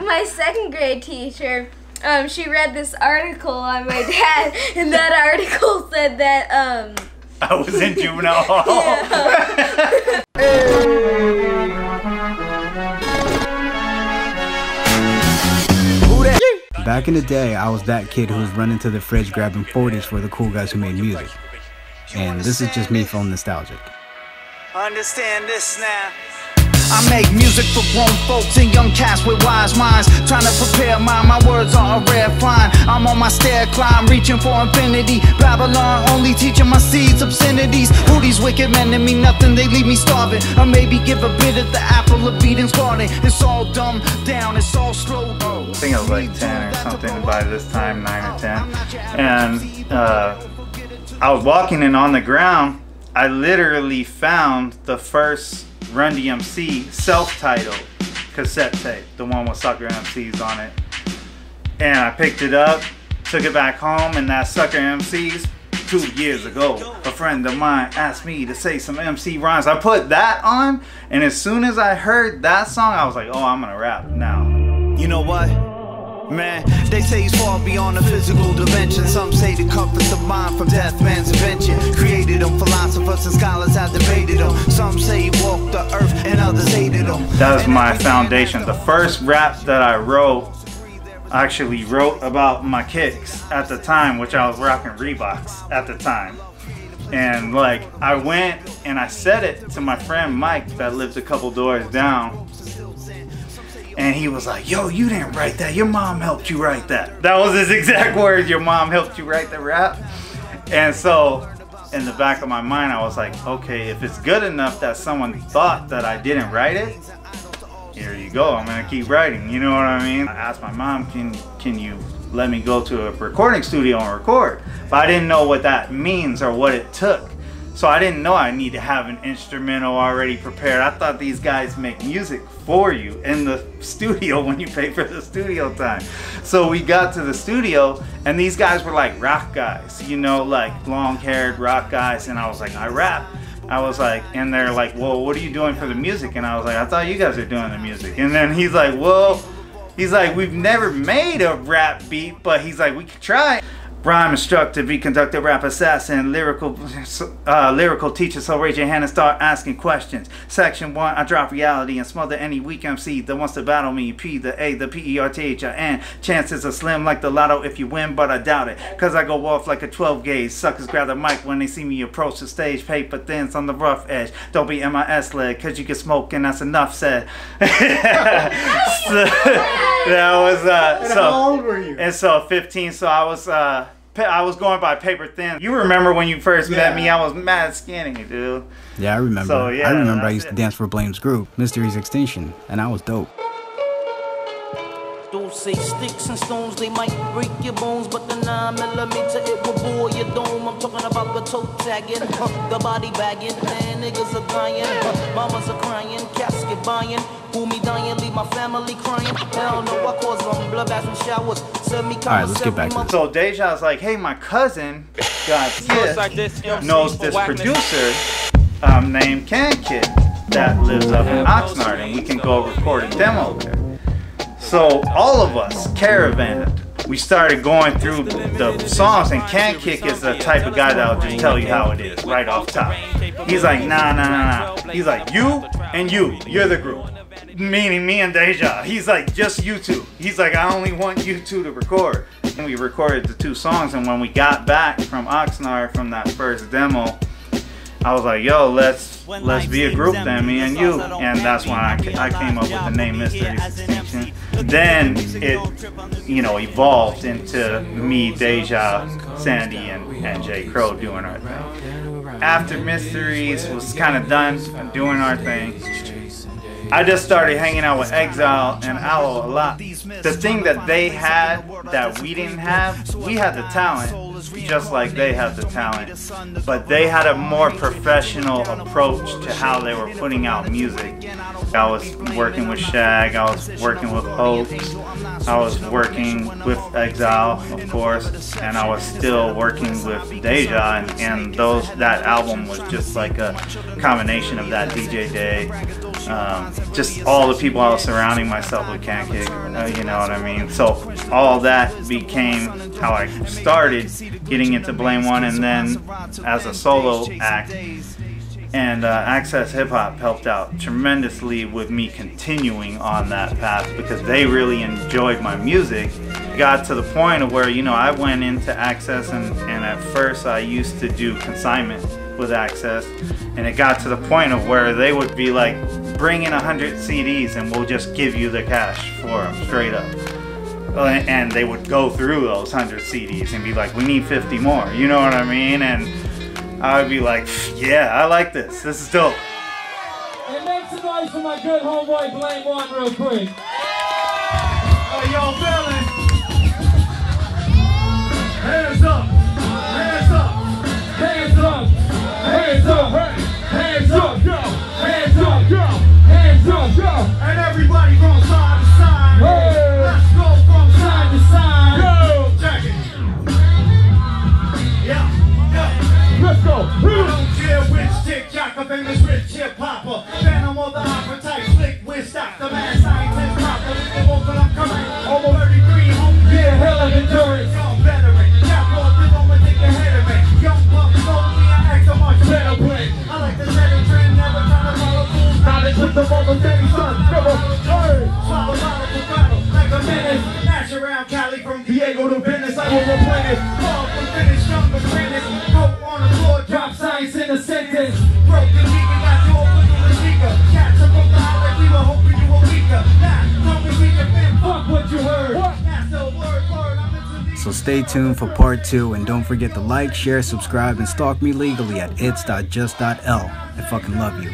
my second grade teacher, she read this article on my dad, and that article said that, I was in juvenile hall. Back in the day, I was that kid who was running to the fridge grabbing 40s for the cool guys who made music. And this is just me feeling nostalgic. Understand this now. I make music for grown folks and young cats with wise minds, trying to prepare mine. My words are a rare find. I'm on my stair climb, reaching for infinity. Babylon only teaching my seeds obscenities. Who these wicked men that mean nothing, they leave me starving. Or maybe give a bit of the apple of Eden's garden. It's all dumbed down, it's all slow. I think I was like 10 or something by this time, 9 or 10. And I was walking, and on the ground, I literally found the first RUN-DMC self-titled cassette tape, the one with Sucker MCs on it. And I picked it up, took it back home, and that Sucker MCs, 2 years ago, a friend of mine asked me to say some MC rhymes. I put that on, and as soon as I heard that song, I was like, oh, I'm gonna rap now. You know what? Man, they say he's far beyond the physical dimension. Some say the compass of mind from death man's invention. Created them, philosophers and scholars have debated them. Some say he walked the earth and others hated him. That was my foundation. The first rap that I wrote, I actually wrote about my kicks at the time, which I was rocking Reeboks at the time. And like, I went and I said it to my friend Mike that lived a couple doors down. And he was like, yo, you didn't write that. Your mom helped you write that. That was his exact words. Your mom helped you write the rap. And so in the back of my mind, I was like, okay, if it's good enough that someone thought that I didn't write it, here you go. I'm going to keep writing. You know what I mean? I asked my mom, can you let me go to a recording studio and record? But I didn't know what that means or what it took. So I didn't know I need to have an instrumental already prepared. I thought these guys make music for you in the studio when you pay for the studio time. So we got to the studio, and these guys were like rock guys, you know, like long-haired rock guys. And I was like, I rap. I was like, and they're like, well, what are you doing for the music? And I was like, I thought you guys are doing the music. And then he's like, well, he's like, we've never made a rap beat, but he's like, we could try. Rhyme instructor, beat conductor, rap assassin, lyrical teacher, so raise your hand and start asking questions. Section 1, I drop reality and smother any weak MC that wants to battle me. P, the A, the P-E-R-T-H-I-N. Chances are slim like the lotto if you win, but I doubt it. Cause I go off like a 12 gauge. Suckers grab the mic when they see me approach the stage. Paper thins on the rough edge. Don't be MIS led, cause you can smoke and that's enough said. So, that was, how old were you? And so 15, so I was going by paper thin. You remember when you first met me, I was mad skinny, dude. Yeah, I remember. So, yeah, I remember I used to dance for Blame's group, Mystery's Extinction, and I was dope. Don't say sticks and stones, they might break your bones, but the 9mm it will bore your dome. I'm talking about the toe tagging, the body bagging, man, niggas are dying, mamas are crying, casket buying, who me dying, leave my family crying. Hell no, I cause them blood baths and showers. Alright, let's get back to this. So DeJesus like, hey, my cousin got this, knows this producer named Kankick that lives up in Oxnard, and we can go record a demo there. So all of us caravanned. We started going through the songs, and Kankick is the type of guy that'll just tell you how it is right off top. He's like, nah. He's like, you and you're the group. Meaning me and Deja. He's like, just you two. He's like, I only want you two to record. And we recorded the 2 songs, and when we got back from Oxnard from that first demo, I was like, yo, let's be a group then, me and you. And that's when I came up with the name Mystery's Extinction. Then it, you know, evolved into me, Deja, Sandy, and J. Crow doing our thing. After Mysteries was kind of done and doing our thing, I just started hanging out with Exile and Aloe a lot. The thing that they had that we didn't have, we had the talent, just like they had the talent, but they had a more professional approach to how they were putting out music. I was working with Shag, I was working with Hoax, I was working with Exile, of course, and I was still working with Deja, and that album was just like a combination of that DJ day. Just all the people I was surrounding myself with Kankick, you know what I mean? So all that became how I started getting into Blame One, and then as a solo act. And Access Hip Hop helped out tremendously with me continuing on that path because they really enjoyed my music. It got to the point of where, you know, I went into Access and at first I used to do consignment with Access, and it got to the point of where they would be like, bring in 100 CDs and we'll just give you the cash for them straight up. And they would go through those 100 CDs and be like, we need 50 more, you know what I mean? And I would be like, yeah, I like this. This is dope. And make some noise for my good homeboy Blame One real quick. How y'all feeling? Hands up! Hands up! Hands up! Hands up! Hands up! Go! Hands up! Go! Hands up! Go! And everybody from side to side. Hey. Let's go from Side to side. Go! Check it. Yeah. Let's go! I don't care which chick, jock, a famous rich hip hopper. Phantom of the opera type, slick with stock, the mad scientist proper. They won't put up coming. Over 33, home. Yeah, hell of endurance. Young veteran, cap off the moment, take ahead of me. Young buck, slowly, I act a much better play. I like to set a trend, never trying to follow fools. Knowledge with the mother daddy son. Never. Hey. Swallow bottle to bottle, like a menace. Dash around Cali from Diego to Venice. I will replenish. Fall from finish, young apprentice. Go on the floor, Drop science in a sentence. broken weaker, got you open to the speaker. Catch up from the highway, we were hoping you were weaker. Nah, don't be weaker, man. Fuck what you heard. That's the word, I'm into these. So stay tuned for part 2, and don't forget to like, share, subscribe, and stalk me legally at ITS.JUST.L. I fucking love you.